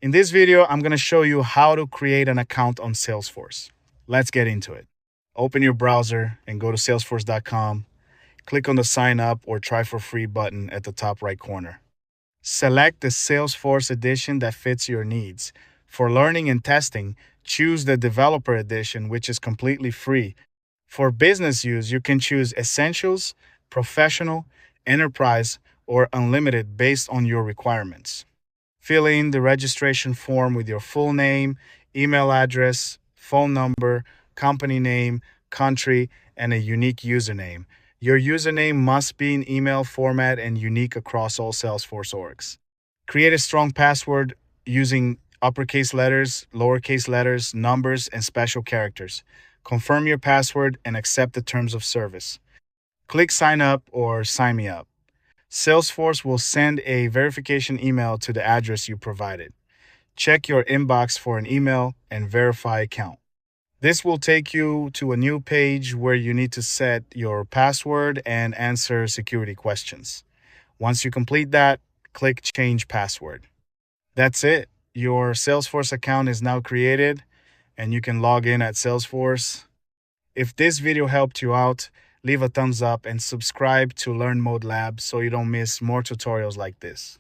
In this video, I'm going to show you how to create an account on Salesforce. Let's get into it. Open your browser and go to salesforce.com. Click on the sign up or try for free button at the top right corner. Select the Salesforce edition that fits your needs. For learning and testing, choose the developer edition, which is completely free. For business use, you can choose Essentials, Professional, Enterprise, or Unlimited based on your requirements. Fill in the registration form with your full name, email address, phone number, company name, country, and a unique username. Your username must be in email format and unique across all Salesforce orgs. Create a strong password using uppercase letters, lowercase letters, numbers, and special characters. Confirm your password and accept the terms of service. Click Sign Up or Sign Me Up. Salesforce will send a verification email to the address you provided. Check your inbox for an email and verify account. This will take you to a new page where you need to set your password and answer security questions. Once you complete that, click Change Password. That's it. Your Salesforce account is now created and you can log in at Salesforce. If this video helped you out, leave a thumbs up and subscribe to Learn Mode Lab so you don't miss more tutorials like this.